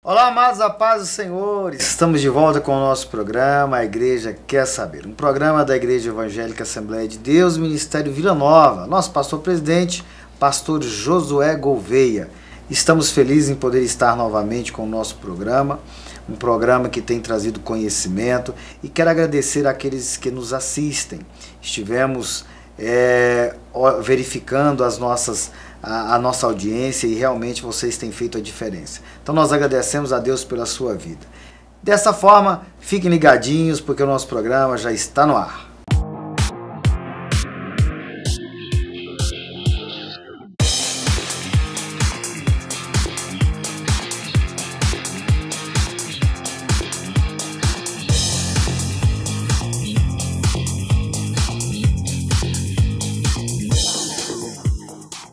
Olá, amados, a paz do Senhor. Estamos de volta com o nosso programa A Igreja Quer Saber, um programa da Igreja Evangélica Assembleia de Deus, Ministério Vila Nova. Nosso pastor-presidente, pastor Josué Gouveia. Estamos felizes em poder estar novamente com o nosso programa, um programa que tem trazido conhecimento, e quero agradecer àqueles que nos assistem. Estivemos verificando a nossa audiência e realmente vocês têm feito a diferença. Então nós agradecemos a Deus pela sua vida. Dessa forma, fiquem ligadinhos porque o nosso programa já está no ar.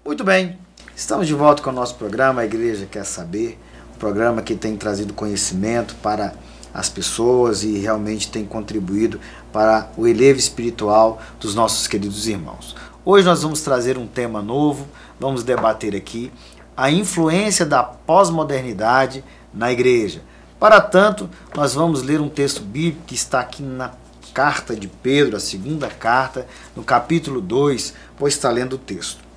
Muito bem, estamos de volta com o nosso programa A Igreja Quer Saber, um programa que tem trazido conhecimento para as pessoas e realmente tem contribuído para o elevo espiritual dos nossos queridos irmãos. Hoje nós vamos trazer um tema novo, vamos debater aqui a influência da pós-modernidade na igreja. Para tanto, nós vamos ler um texto bíblico que está aqui na carta de Pedro, a segunda carta, no capítulo 2, pois está lendo o texto.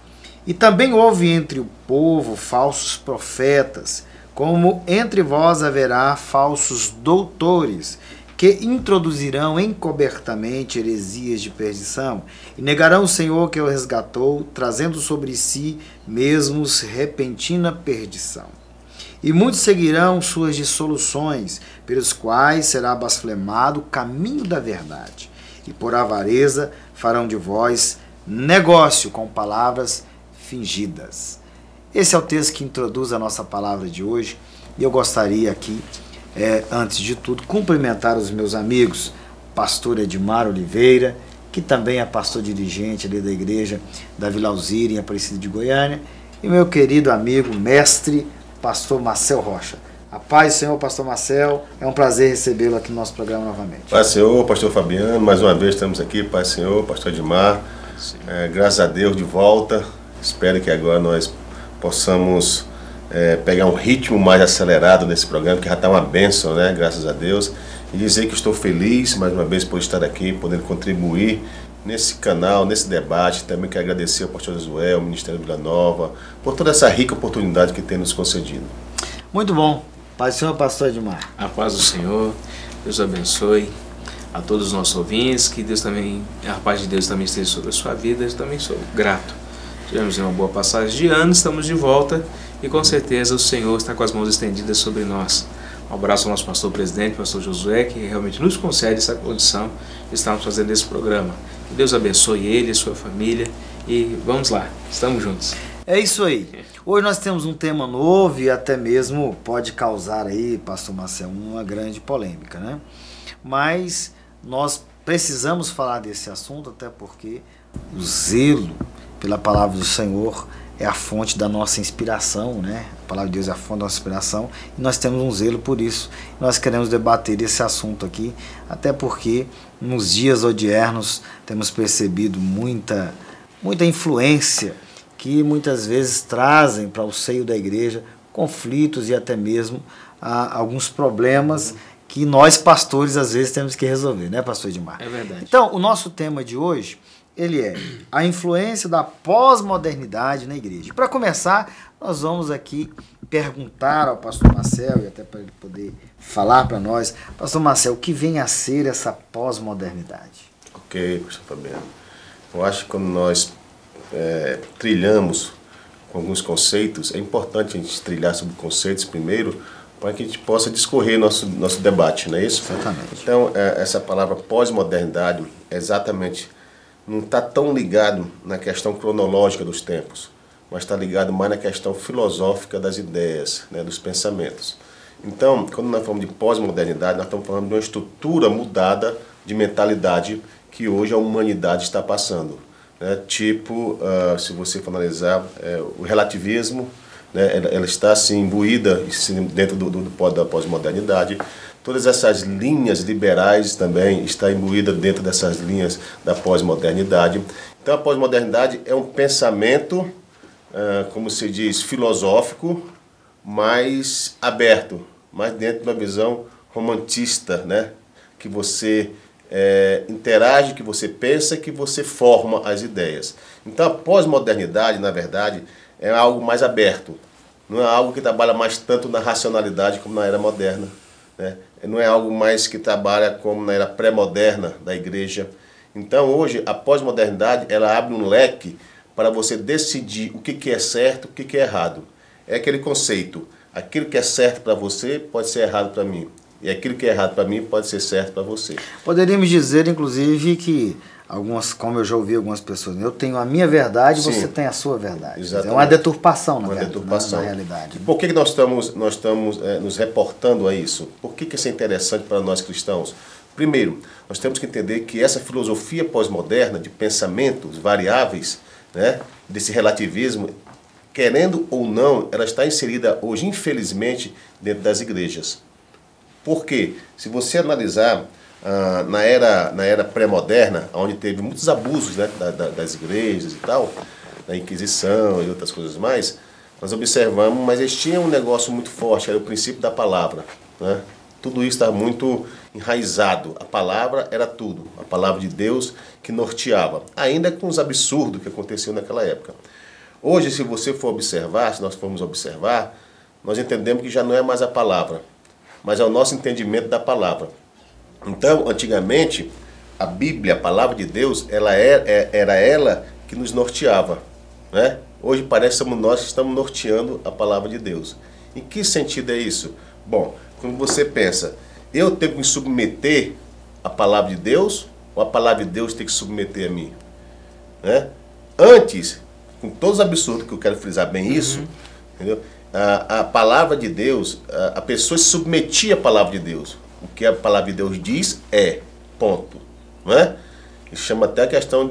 E também houve entre o povo falsos profetas, como entre vós haverá falsos doutores, que introduzirão encobertamente heresias de perdição, e negarão o Senhor que o resgatou, trazendo sobre si mesmos repentina perdição. E muitos seguirão suas dissoluções, pelos quais será blasfemado o caminho da verdade, e por avareza farão de vós negócio com palavras fingidas. Esse é o texto que introduz a nossa palavra de hoje, e eu gostaria aqui, antes de tudo, cumprimentar os meus amigos, pastor Edmar Oliveira, que também é pastor dirigente ali da igreja da Vila Alzira, em Aparecida de Goiânia, e meu querido amigo, mestre, pastor Marcel Rocha. A paz do Senhor, pastor Marcel, é um prazer recebê-lo aqui no nosso programa novamente. Paz do Senhor, pastor Fabiano, mais uma vez estamos aqui, paz do Senhor, pastor Edmar, graças a Deus de volta. Espero que agora nós possamos pegar um ritmo mais acelerado nesse programa, que já está uma bênção, né? Graças a Deus. E dizer que estou feliz, mais uma vez, por estar aqui, podendo contribuir nesse canal, nesse debate. Também quero agradecer ao pastor Josué, ao Ministério Vila Nova, por toda essa rica oportunidade que tem nos concedido. Muito bom. Paz do Senhor, pastor Edmar. A paz do Senhor, Deus abençoe a todos os nossos ouvintes, que Deus também, a paz de Deus também esteja sobre a sua vida. Eu também sou grato. Tivemos uma boa passagem de ano, estamos de volta e com certeza o Senhor está com as mãos estendidas sobre nós. Um abraço ao nosso pastor-presidente, pastor Josué, que realmente nos concede essa condição de estarmos fazendo esse programa. Que Deus abençoe ele, a sua família, e vamos lá, estamos juntos. É isso aí. Hoje nós temos um tema novo e até mesmo pode causar aí, pastor Marcelo, uma grande polêmica, né? Mas nós precisamos falar desse assunto, até porque o zelo pela palavra do Senhor é a fonte da nossa inspiração, né? A palavra de Deus é a fonte da nossa inspiração e nós temos um zelo por isso. Nós queremos debater esse assunto aqui, até porque nos dias odiernos temos percebido muita influência que muitas vezes trazem para o seio da igreja conflitos e até mesmo alguns problemas que nós pastores às vezes temos que resolver, né, pastor Edmar? É verdade. Então, o nosso tema de hoje ele é a influência da pós-modernidade na igreja. Para começar, nós vamos aqui perguntar ao pastor Marcel, e até para ele poder falar para nós, pastor Marcel, o que vem a ser essa pós-modernidade? Ok, pastor Fabiano. Eu acho que quando nós trilhamos com alguns conceitos, é importante a gente trilhar sobre conceitos primeiro, para que a gente possa discorrer nosso debate, não é isso? Exatamente. Então, essa palavra pós-modernidade é exatamente... não está tão ligado na questão cronológica dos tempos, mas está ligado mais na questão filosófica das ideias, né, dos pensamentos. Então, quando nós falamos de pós-modernidade, nós estamos falando de uma estrutura mudada de mentalidade que hoje a humanidade está passando. Né? Tipo, se você for analisar, o relativismo, né, ela está assim, imbuída dentro da pós-modernidade. Todas essas linhas liberais também estão imbuídas dentro dessas linhas da pós-modernidade. Então a pós-modernidade é um pensamento, como se diz, filosófico, mais aberto, mas dentro de uma visão romantista, né? Que você interage, que você pensa, que você forma as ideias. Então a pós-modernidade, na verdade, é algo mais aberto. Não é algo que trabalha mais tanto na racionalidade como na era moderna, né? Não é algo mais que trabalha como na era pré-moderna da igreja. Então hoje a pós-modernidade ela abre um leque para você decidir o que é certo, o que é errado. É aquele conceito, aquilo que é certo para você pode ser errado para mim. E aquilo que é errado para mim pode ser certo para você. Poderíamos dizer, inclusive, que como eu já ouvi algumas pessoas, eu tenho a minha verdade, sim, você tem a sua verdade. Exatamente. É uma deturpação, na realidade. Por que nós estamos nos reportando a isso? Por que isso é interessante para nós cristãos? Primeiro, nós temos que entender que essa filosofia pós-moderna de pensamentos variáveis, né, desse relativismo, querendo ou não, ela está inserida hoje, infelizmente, dentro das igrejas. Por quê? Se você analisar na era pré-moderna, onde teve muitos abusos, né, das igrejas e tal, da Inquisição e outras coisas mais, nós observamos, mas eles tinham um negócio muito forte, era o princípio da palavra, né? Tudo isso está muito enraizado. A palavra era tudo. A palavra de Deus que norteava. Ainda com os absurdos que aconteciam naquela época. Hoje, se você for observar, se nós formos observar, nós entendemos que já não é mais a palavra, mas é o nosso entendimento da palavra. Então, antigamente, a Bíblia, a palavra de Deus, era ela que nos norteava, né? Hoje parece que nós que estamos norteando a palavra de Deus. Em que sentido é isso? Bom, quando você pensa, eu tenho que me submeter à palavra de Deus ou a palavra de Deus tem que submeter a mim? Né? Antes, com todos os absurdos que eu quero frisar bem isso, entendeu? A palavra de Deus, a pessoa se submetia à palavra de Deus. O que a palavra de Deus diz é, ponto. Não é? E chama até a questão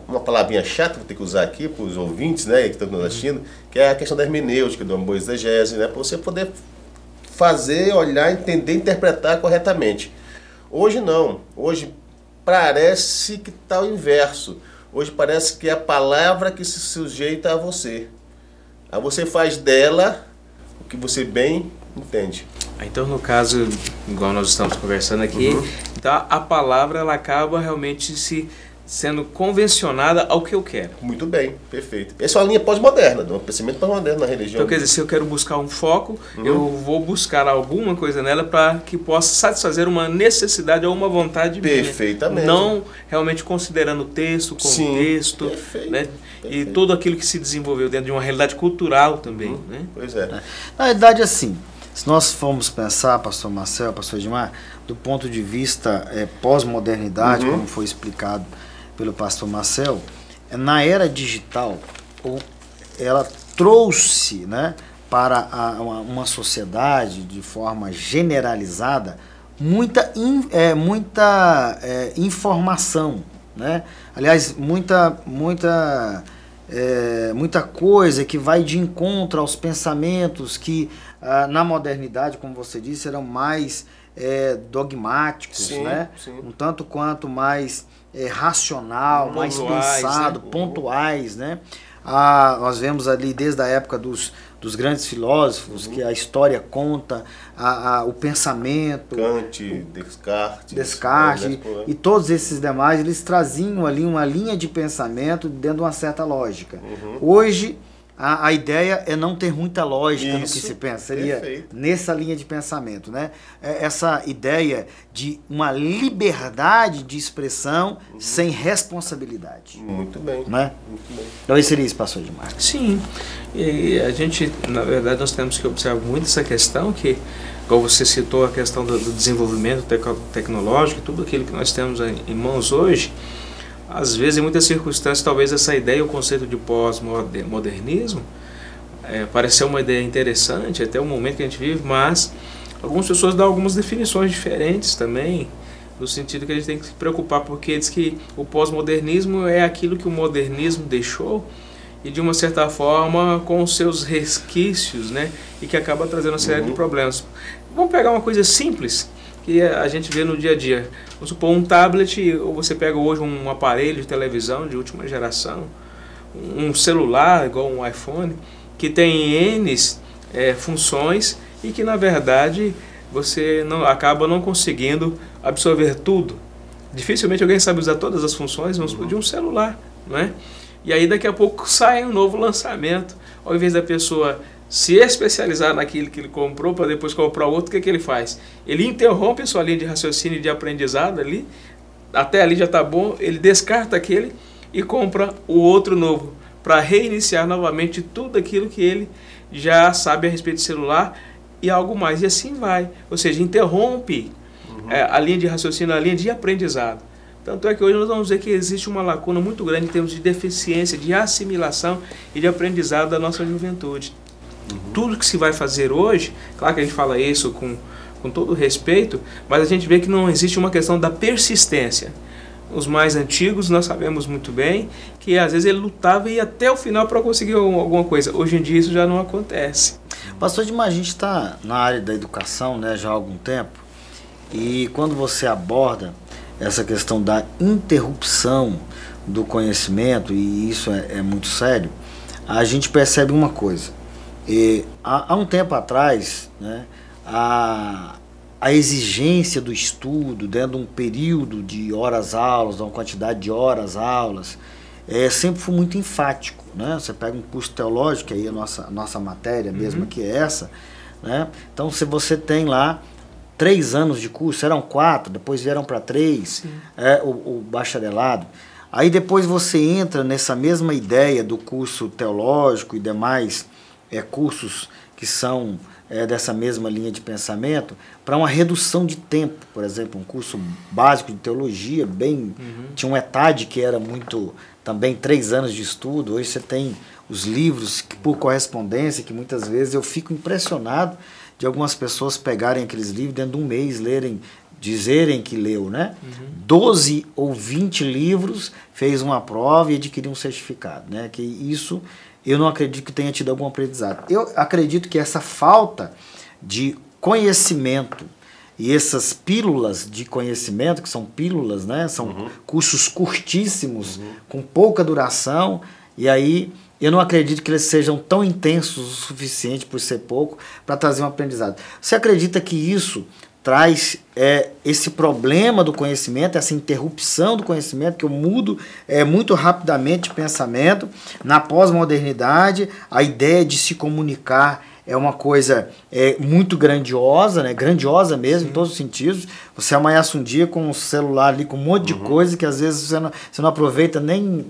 uma palavrinha chata que vou ter que usar aqui para os ouvintes, né, que estão nos assistindo, que é a questão da hermenêutica, de uma boa exegese, né, para você poder fazer, olhar, entender, interpretar corretamente. Hoje não. Hoje parece que está o inverso. Hoje parece que é a palavra que se sujeita a você. Aí você faz dela o que você bem entende. Então, no caso, igual nós estamos conversando aqui, então a palavra ela acaba realmente sendo convencionada ao que eu quero. Muito bem, perfeito. Essa é uma linha pós-moderna, um pensamento pós-moderno na religião. Então, quer dizer, se eu quero buscar um foco, eu vou buscar alguma coisa nela para que possa satisfazer uma necessidade ou uma vontade minha. Perfeitamente. Não realmente considerando o texto, o contexto, perfeito, né? Perfeito. E tudo aquilo que se desenvolveu dentro de uma realidade cultural também. Né? Pois é. Na realidade, assim, se nós formos pensar, pastor Marcel, pastor Edmar, do ponto de vista pós-modernidade, como foi explicado pelo pastor Marcel, na era digital, ela trouxe, né, para uma sociedade, de forma generalizada, muita informação, né? Aliás, muita coisa que vai de encontro aos pensamentos que na modernidade, como você disse, eram mais dogmáticos, sim, né? Sim. Um tanto quanto mais racional, mais pensado, né? Pontuais, né? Nós vemos ali desde a época dos grandes filósofos, que a história conta, o pensamento, Kant, Descartes e todos esses demais, eles traziam ali uma linha de pensamento dentro de uma certa lógica. Hoje, a ideia é não ter muita lógica no que se pensa, seria nessa linha de pensamento, né? Essa ideia de uma liberdade de expressão sem responsabilidade. Muito bem. Né? Muito bem. Então, isso seria isso, pastor Edmar. Sim, e a gente, na verdade, nós temos que observar muito essa questão que, igual você citou, a questão do desenvolvimento tecnológico, tudo aquilo que nós temos em mãos hoje. Às vezes, em muitas circunstâncias, talvez essa ideia, o conceito de pós-modernismo, parece ser uma ideia interessante, até o momento que a gente vive, mas algumas pessoas dão algumas definições diferentes também, no sentido que a gente tem que se preocupar, porque diz que o pós-modernismo é aquilo que o modernismo deixou, e de uma certa forma com os seus resquícios, né, e que acaba trazendo uma série de problemas. Vamos pegar uma coisa simples, que a gente vê no dia a dia. Vamos supor um tablet, ou você pega hoje um aparelho de televisão de última geração, um celular igual um iPhone, que tem N funções e que na verdade você acaba não conseguindo absorver tudo. Dificilmente alguém sabe usar todas as funções de um celular, não é? E aí daqui a pouco sai um novo lançamento, ao invés da pessoa se especializar naquilo que ele comprou para depois comprar outro, o que ele faz? Ele interrompe a sua linha de raciocínio e de aprendizado ali, até ali já está bom, ele descarta aquele e compra o outro novo, para reiniciar novamente tudo aquilo que ele já sabe a respeito de celular e algo mais, e assim vai. Ou seja, interrompe a linha de raciocínio, a linha de aprendizado. Tanto é que hoje nós vamos ver que existe uma lacuna muito grande em termos de deficiência, de assimilação e de aprendizado da nossa juventude. Tudo que se vai fazer hoje, claro que a gente fala isso com todo respeito, mas a gente vê que não existe uma questão da persistência. Os mais antigos, nós sabemos muito bem que às vezes ele lutava e ia até o final para conseguir alguma coisa. Hoje em dia isso já não acontece. Pastor Edmar, a gente está na área da educação, né, já há algum tempo, e quando você aborda essa questão da interrupção do conhecimento, e isso é muito sério, a gente percebe uma coisa. Há um tempo atrás, né, a exigência do estudo dentro de um período de horas-aulas, uma quantidade de horas-aulas, sempre foi muito enfático, né? Você pega um curso teológico, aí a nossa matéria mesmo que é essa, né? Então, se você tem lá 3 anos de curso, eram 4, depois vieram para 3, o bacharelado. Aí depois você entra nessa mesma ideia do curso teológico e demais cursos que são dessa mesma linha de pensamento, para uma redução de tempo. Por exemplo, um curso básico de teologia, tinha um ETAD que era muito, também 3 anos de estudo. Hoje você tem os livros por correspondência, que muitas vezes eu fico impressionado de algumas pessoas pegarem aqueles livros dentro de um mês, lerem, dizerem que leu, né? 12 ou 20 livros, fez uma prova e adquiriu um certificado, né? Que isso eu não acredito que tenha tido algum aprendizado. Eu acredito que essa falta de conhecimento e essas pílulas de conhecimento, que são pílulas, né? São cursos curtíssimos, com pouca duração, e aí eu não acredito que eles sejam tão intensos o suficiente, por ser pouco, para trazer um aprendizado. Você acredita que isso traz esse problema do conhecimento, essa interrupção do conhecimento, que eu mudo muito rapidamente de pensamento? Na pós-modernidade, a ideia de se comunicar é uma coisa muito grandiosa, né? Grandiosa mesmo, em todos os sentidos. Você amanhece um dia com um celular ali, com um monte de coisa, que às vezes você não aproveita nem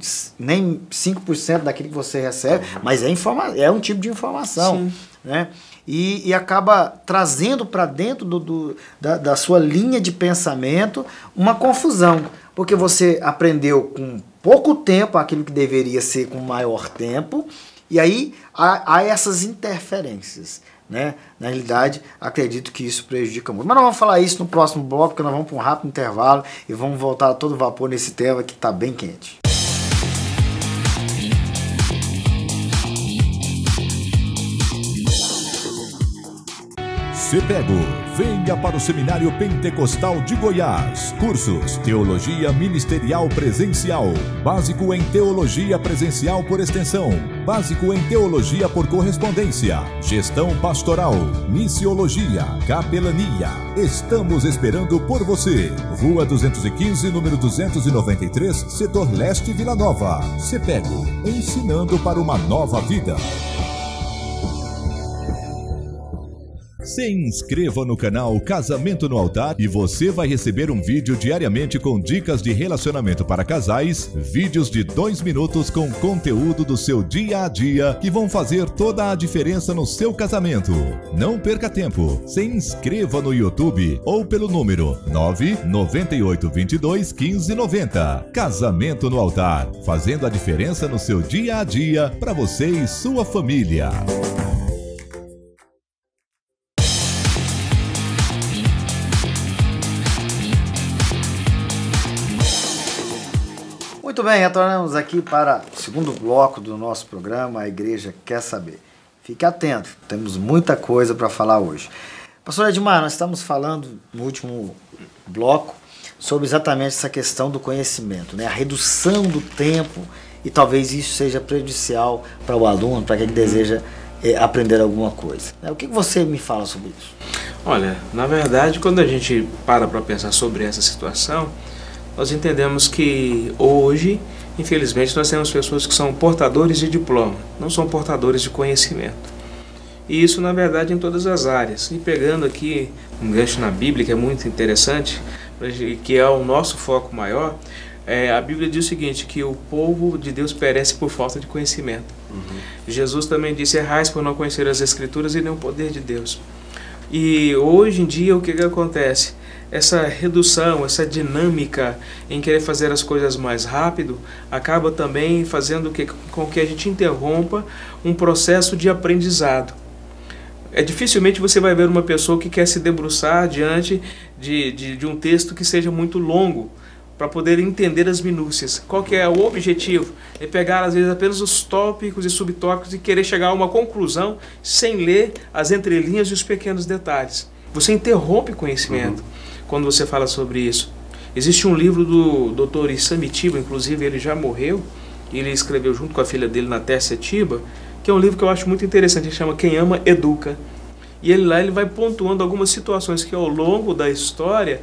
5% daquilo que você recebe, mas é um tipo de informação, né? E acaba trazendo para dentro da sua linha de pensamento uma confusão, porque você aprendeu com pouco tempo aquilo que deveria ser com maior tempo, e aí há essas interferências, né? Na realidade, acredito que isso prejudica muito. Mas nós vamos falar isso no próximo bloco, porque nós vamos para um rápido intervalo e vamos voltar a todo vapor nesse tema que está bem quente. CEPEGO, venha para o Seminário Pentecostal de Goiás. Cursos: Teologia Ministerial Presencial, Básico em Teologia Presencial por Extensão, Básico em Teologia por Correspondência, Gestão Pastoral, Missiologia, Capelania. Estamos esperando por você. Rua 215, número 293, Setor Leste, Vila Nova. CEPEGO, ensinando para uma nova vida. Se inscreva no canal Casamento no Altar e você vai receber um vídeo diariamente com dicas de relacionamento para casais, vídeos de 2 minutos com conteúdo do seu dia a dia que vão fazer toda a diferença no seu casamento. Não perca tempo, se inscreva no YouTube ou pelo número 998221590. Casamento no Altar, fazendo a diferença no seu dia a dia para você e sua família. Muito bem, retornamos aqui para o segundo bloco do nosso programa, A Igreja Quer Saber. Fique atento, temos muita coisa para falar hoje. Pastor Edmar, nós estamos falando no último bloco sobre exatamente essa questão do conhecimento, né? A redução do tempo, e talvez isso seja prejudicial para o aluno, para quem deseja aprender alguma coisa. O que você me fala sobre isso? Olha, na verdade, quando a gente para pensar sobre essa situação, nós entendemos que hoje, infelizmente, nós temos pessoas que são portadores de diploma, não são portadores de conhecimento. E isso, na verdade, em todas as áreas. E pegando aqui um gancho na Bíblia, que é muito interessante, que é o nosso foco maior, a Bíblia diz o seguinte, que o povo de Deus perece por falta de conhecimento. Jesus também disse, errais por não conhecer as Escrituras e nem o poder de Deus. E hoje em dia, o que acontece? Essa redução, essa dinâmica em querer fazer as coisas mais rápido, acaba também fazendo com que a gente interrompa um processo de aprendizado. Dificilmente você vai ver uma pessoa que quer se debruçar diante de um texto que seja muito longo, para poder entender as minúcias. Qual que é o objetivo? É pegar, às vezes, apenas os tópicos e subtópicos e querer chegar a uma conclusão sem ler as entrelinhas e os pequenos detalhes. Você interrompe o conhecimento quando você fala sobre isso. Existe um livro do Dr. Issam Tiba, inclusive ele já morreu, e ele escreveu junto com a filha dele, Natércia Tiba, que é um livro que eu acho muito interessante, ele chama Quem Ama, Educa. E ele vai pontuando algumas situações que ao longo da história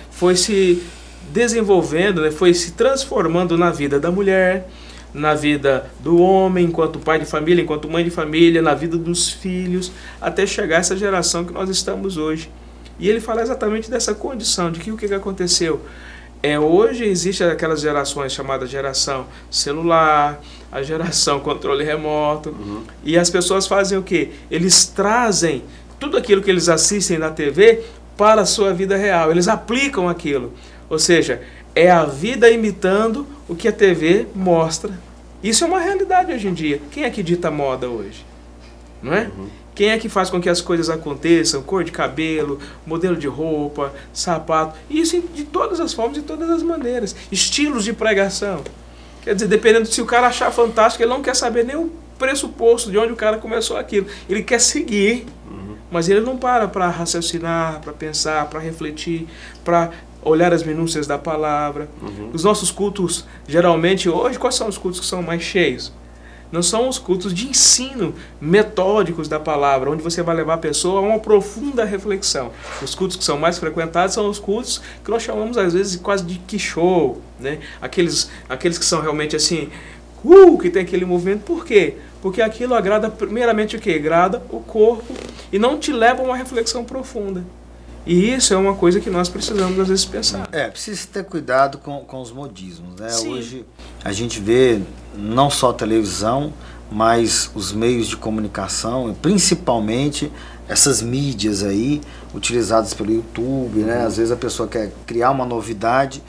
foi se desenvolvendo, foi se transformando na vida da mulher, na vida do homem, enquanto pai de família, enquanto mãe de família, na vida dos filhos, até chegar a essa geração que nós estamos hoje. E ele fala exatamente dessa condição, de que o que aconteceu? Hoje existe aquelas gerações chamadas geração celular, a geração controle remoto, e as pessoas fazem o quê? Eles trazem tudo aquilo que eles assistem na TV para a sua vida real, eles aplicam aquilo. Ou seja, é a vida imitando o que a TV mostra. Isso é uma realidade hoje em dia. Quem é que dita a moda hoje? Não é? Quem é que faz com que as coisas aconteçam? Cor de cabelo, modelo de roupa, sapato. Isso de todas as formas, de todas as maneiras. Estilos de pregação. Quer dizer, dependendo se o cara achar fantástico, ele não quer saber nem o pressuposto de onde o cara começou aquilo. Ele quer seguir, mas ele não para raciocinar, para pensar, para refletir, para olhar as minúcias da palavra. Os nossos cultos, geralmente, hoje, quais são os cultos que são mais cheios? Não são os cultos de ensino metódicos da palavra, onde você vai levar a pessoa a uma profunda reflexão. Os cultos que são mais frequentados são os cultos que nós chamamos, às vezes, quase de que show, né? Aqueles que são realmente assim, que tem aquele movimento. Por quê? Porque aquilo agrada, primeiramente, o quê? Agrada o corpo e não te leva a uma reflexão profunda. E isso é uma coisa que nós precisamos, às vezes, pensar. Precisa ter cuidado com os modismos, né? Sim. Hoje a gente vê não só a televisão, mas os meios de comunicação, principalmente essas mídias aí, utilizadas pelo YouTube, né? Às vezes a pessoa quer criar uma novidade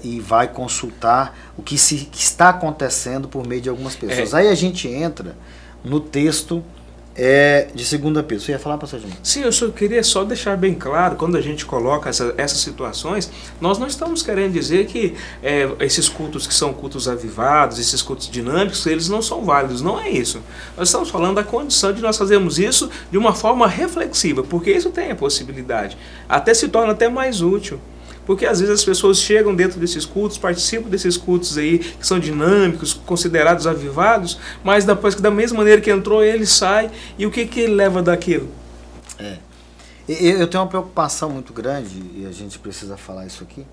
e vai consultar o que está acontecendo por meio de algumas pessoas. Aí a gente entra no texto de 2 Pedro. Você ia falar, pastor Gilmar? Sim, eu só queria deixar bem claro, quando a gente coloca essas situações, nós não estamos querendo dizer que esses cultos que são cultos avivados, esses cultos dinâmicos, eles não são válidos. Não é isso. Nós estamos falando da condição de nós fazermos isso de uma forma reflexiva, porque isso tem a possibilidade. Até se torna até mais útil. Porque às vezes as pessoas chegam dentro desses cultos, participam desses cultos aí que são dinâmicos, considerados avivados, mas depois que da mesma maneira que entrou, ele sai, e o que ele leva daquilo? Eu tenho uma preocupação muito grande, e a gente precisa falar isso aqui.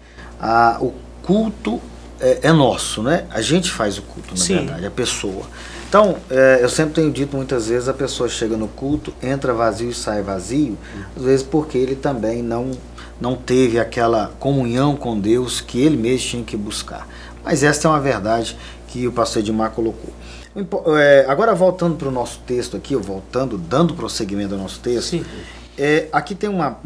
O culto é nosso, né? A gente faz o culto, na verdade, a pessoa. Então, eu sempre tenho dito muitas vezes, a pessoa chega no culto, entra vazio e sai vazio, às vezes porque ele também não teve aquela comunhão com Deus que ele mesmo tinha que buscar. Mas essa é uma verdade que o pastor Edmar colocou. Agora, voltando para o nosso texto aqui, dando prosseguimento ao nosso texto, aqui tem uma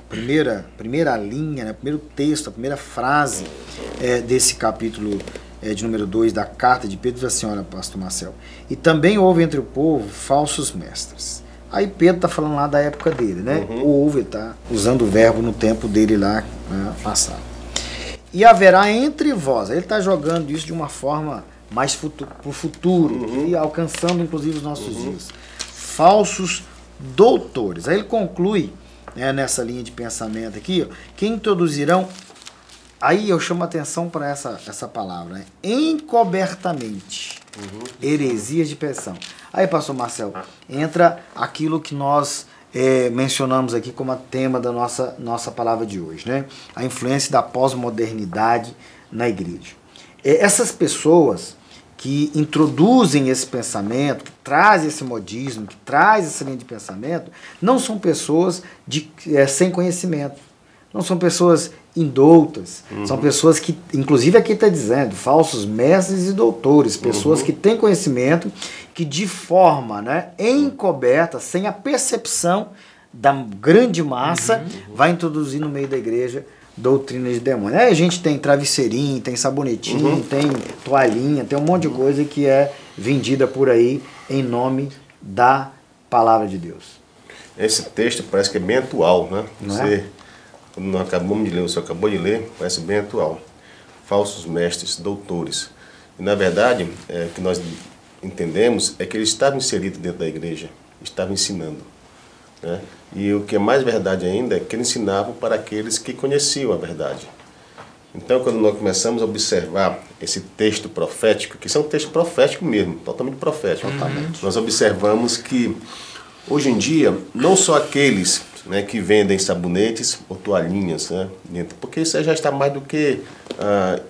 primeira linha, né, primeiro texto, a primeira frase desse capítulo de número 2 da carta de Pedro, diz assim, olha, pastor Marcel, e também houve entre o povo falsos mestres. Aí Pedro está falando lá da época dele, né? Houve, está usando o verbo no tempo dele lá, né, passado. E haverá entre vós, ele está jogando isso de uma forma mais para o futuro, e alcançando inclusive os nossos dias, falsos doutores. Aí ele conclui, né, nessa linha de pensamento aqui, ó, que introduzirão, aí eu chamo a atenção para essa palavra, né, encobertamente. Heresias de perversão. Aí, pastor Marcel, entra aquilo que nós mencionamos aqui como tema da nossa palavra de hoje, né? A influência da pós-modernidade na igreja. Essas pessoas que introduzem esse pensamento, que trazem esse modismo, que trazem essa linha de pensamento, não são pessoas sem conhecimento, não são pessoas indoutas, são pessoas que, inclusive aqui está dizendo, falsos mestres e doutores, pessoas que têm conhecimento, que de forma, né, encoberta, sem a percepção da grande massa, vai introduzir no meio da igreja doutrina de demônio. Aí a gente tem travesseirinho, tem sabonetinho, tem toalhinha, tem um monte de coisa que é vendida por aí em nome da palavra de Deus. Esse texto parece que é bem atual, né? Não é? Quando nós acabamos de ler, você acabou de ler, parece bem atual. Falsos mestres, doutores. E na verdade, o que nós entendemos é que eles estavam inseridos dentro da igreja, estavam ensinando, né? E o que é mais verdade ainda é que eles ensinavam para aqueles que conheciam a verdade. Então, quando nós começamos a observar esse texto profético, que isso é um texto profético mesmo, totalmente profético, nós observamos que, hoje em dia, não só aqueles, né, que vendem sabonetes ou toalhinhas, né, porque isso já está mais do que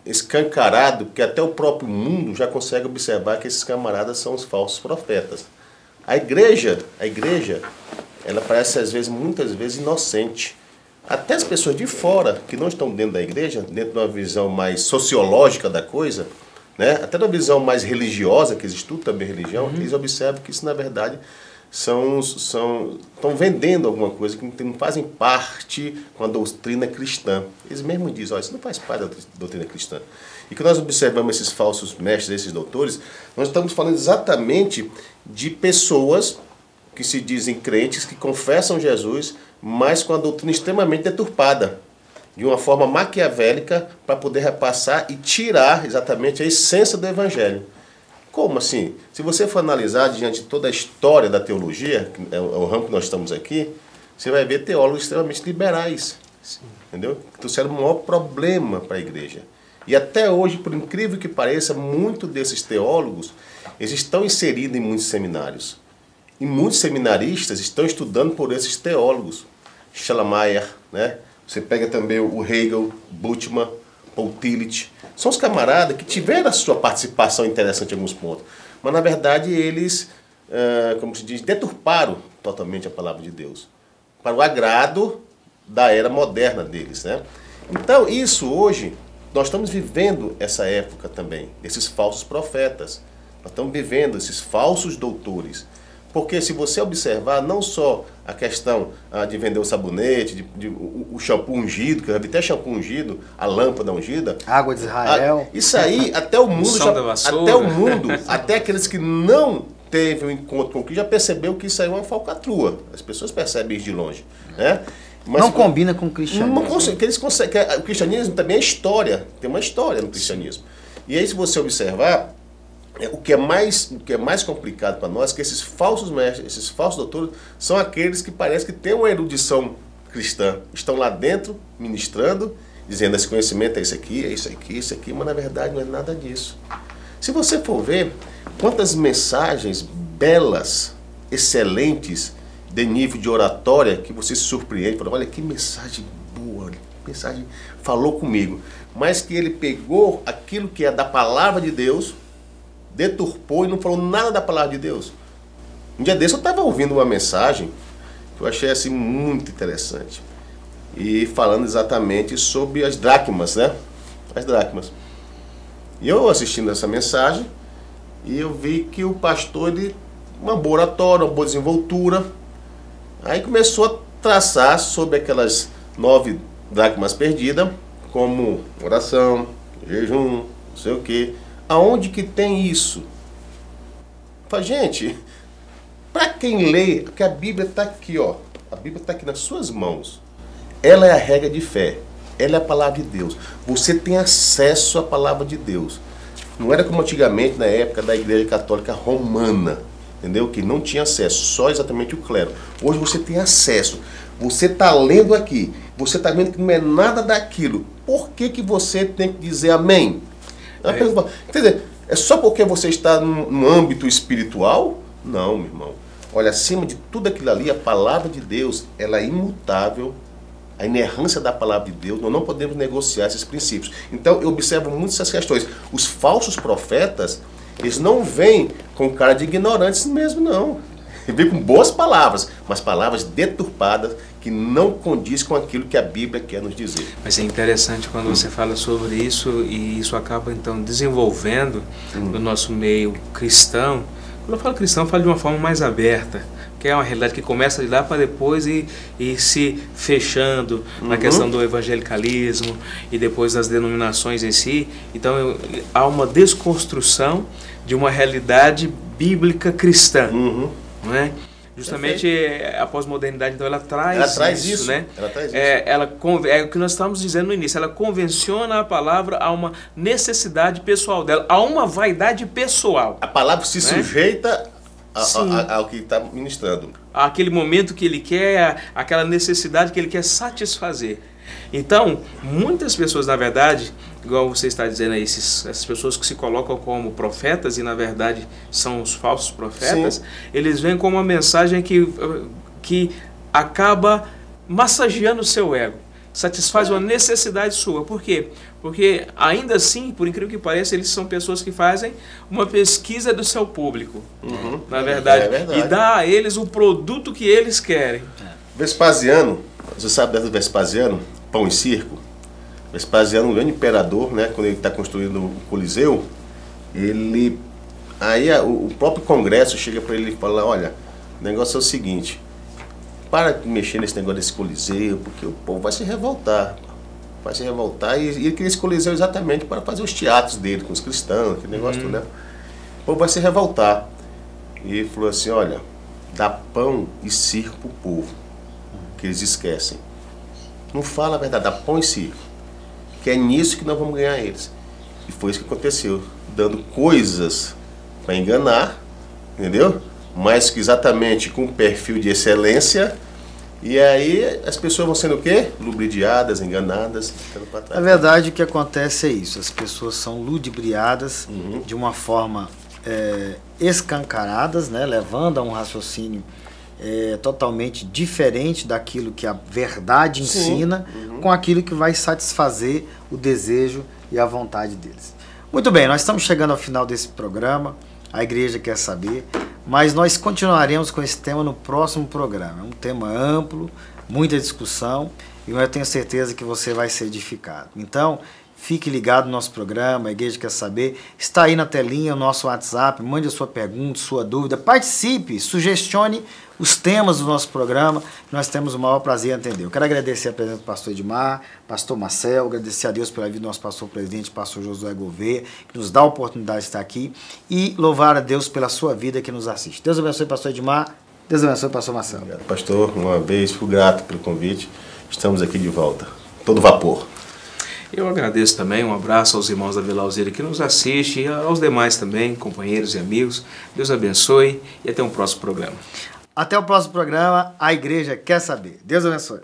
escancarado, porque até o próprio mundo já consegue observar que esses camaradas são os falsos profetas. A igreja, ela parece muitas vezes inocente. Até as pessoas de fora, que não estão dentro da igreja, dentro de uma visão mais sociológica da coisa, né, até de uma visão mais religiosa, que eles estudam também religião, eles observam que isso, na verdade, estão vendendo alguma coisa que não fazem parte com a doutrina cristã. Eles mesmos dizem, isso não faz parte da doutrina cristã. E quando nós observamos esses falsos mestres, esses doutores, nós estamos falando exatamente de pessoas que se dizem crentes, que confessam Jesus, mas com a doutrina extremamente deturpada, de uma forma maquiavélica, para poder repassar e tirar exatamente a essência do evangelho. Como assim? Se você for analisar diante de toda a história da teologia, que é o ramo que nós estamos aqui, você vai ver teólogos extremamente liberais. Sim. Entendeu? Que trouxeram o maior problema para a igreja. E até hoje, por incrível que pareça, muitos desses teólogos eles estão inseridos em muitos seminários. E muitos seminaristas estão estudando por esses teólogos. Schleiermacher, né? Você pega também o Hegel, Bultmann, Paul Tillich. São os camaradas que tiveram a sua participação interessante em alguns pontos. Mas, na verdade, eles, como se diz, deturparam totalmente a palavra de Deus. Para o agrado da era moderna deles, né? Então, isso hoje, nós estamos vivendo essa época também, desses falsos profetas. Nós estamos vivendo esses falsos doutores. Porque se você observar, não só a questão de vender o sabonete, o shampoo ungido, que eu já vi até shampoo ungido, a lâmpada ungida. Água de Israel. Isso aí, até o mundo, até aqueles que não teve um encontro com Cristo, já percebeu que isso aí é uma falcatrua. As pessoas percebem isso de longe, né? Mas, não combina com o cristianismo. O cristianismo também é história, tem uma história no cristianismo. E aí, se você observar, o que é mais complicado para nós é que esses falsos mestres, esses falsos doutores, são aqueles que parece que têm uma erudição cristã, estão lá dentro ministrando, dizendo esse conhecimento é isso aqui, isso aqui, mas na verdade não é nada disso. Se você for ver quantas mensagens belas, excelentes, de nível de oratória, que você se surpreende, fala, olha que mensagem boa, mensagem falou comigo, mas que ele pegou aquilo que é da palavra de Deus, deturpou e não falou nada da palavra de Deus. Um dia desse eu estava ouvindo uma mensagem que eu achei assim muito interessante, e falando exatamente sobre as dracmas, né? As dracmas. E eu assistindo essa mensagem, e eu vi que o pastor, ele, uma boa oratória, uma boa desenvoltura, aí começou a traçar sobre aquelas 9 dracmas perdidas, como oração, jejum, não sei o quê. Aonde que tem isso? Fala, gente, para quem lê, porque a Bíblia está aqui, ó, a Bíblia está aqui nas suas mãos. Ela é a regra de fé, ela é a palavra de Deus. Você tem acesso à palavra de Deus. Não era como antigamente, na época da Igreja Católica Romana, entendeu? Que não tinha acesso, só exatamente o clero. Hoje você tem acesso. Você está lendo aqui, você está vendo que não é nada daquilo. Por que que você tem que dizer amém? Quer dizer, É só porque você está no âmbito espiritual? Não, meu irmão. Olha, acima de tudo aquilo ali, a palavra de Deus, ela é imutável. A inerrância da palavra de Deus, nós não podemos negociar esses princípios. Então, eu observo muito essas questões. Os falsos profetas, eles não vêm com cara de ignorantes mesmo, não. Eles vêm com boas palavras, mas palavras deturpadas que não condiz com aquilo que a Bíblia quer nos dizer. Mas é interessante quando você fala sobre isso, e isso acaba, então, desenvolvendo no nosso meio cristão. Quando eu falo cristão, eu falo de uma forma mais aberta, que é uma realidade que começa de lá para depois e se fechando na questão do evangelicalismo e depois das denominações em si. Então há uma desconstrução de uma realidade bíblica cristã, não é? Justamente a pós-modernidade, então, ela traz isso, né? Ela traz isso. É o que nós estávamos dizendo no início, ela convenciona a palavra a uma necessidade pessoal dela, a uma vaidade pessoal. A palavra se sujeita ao que está ministrando. Aquele momento que ele quer, aquela necessidade que ele quer satisfazer. Então, muitas pessoas, na verdade, igual você está dizendo aí, essas pessoas que se colocam como profetas e, na verdade, são os falsos profetas, eles vêm com uma mensagem que acaba massageando o seu ego, satisfaz uma necessidade sua. Por quê? Porque, ainda assim, por incrível que pareça, eles são pessoas que fazem uma pesquisa do seu público, na verdade, e dá a eles o produto que eles querem. Vespasiano, você sabe do Vespasiano, Pão e Circo? Vespasiano, um grande imperador, né, quando ele está construindo o Coliseu, o próprio Congresso chega para ele e fala: olha, o negócio é o seguinte, para de mexer nesse negócio desse Coliseu, porque o povo vai se revoltar. E ele queria esse Coliseu exatamente para fazer os teatros dele com os cristãos, aquele negócio tudo, né? O povo vai se revoltar. E ele falou assim: olha, dá pão e circo para o povo, que eles esquecem. Não fala a verdade, dá pão e circo, que é nisso que nós vamos ganhar eles. E foi isso que aconteceu, dando coisas para enganar, entendeu? Mas que exatamente com um perfil de excelência. E aí as pessoas vão sendo o quê? Ludibriadas, enganadas, ficando para trás. Na verdade, o que acontece é isso. As pessoas são ludibriadas de uma forma escancaradas, né, levando a um raciocínio totalmente diferente daquilo que a verdade ensina, com aquilo que vai satisfazer o desejo e a vontade deles. Muito bem, nós estamos chegando ao final desse programa. A igreja quer saber, mas nós continuaremos com esse tema no próximo programa. É um tema amplo, muita discussão, e eu tenho certeza que você vai ser edificado. Então, fique ligado no nosso programa, a igreja quer saber. Está aí na telinha o nosso WhatsApp, mande a sua pergunta, sua dúvida, participe, sugestione os temas do nosso programa, nós temos o maior prazer em atender. Eu quero agradecer a presença do pastor Edmar, pastor Marcel, agradecer a Deus pela vida do nosso pastor presidente, pastor Josué Gouveia, que nos dá a oportunidade de estar aqui, e louvar a Deus pela sua vida que nos assiste. Deus abençoe, pastor Edmar. Deus abençoe, pastor Marcel. Obrigado, pastor, uma vez, fui grato pelo convite. Estamos aqui de volta, todo vapor. Eu agradeço também, um abraço aos irmãos da Vila Alzira que nos assistem, e aos demais também, companheiros e amigos. Deus abençoe e até um próximo programa. Até o próximo programa, a igreja quer saber. Deus abençoe.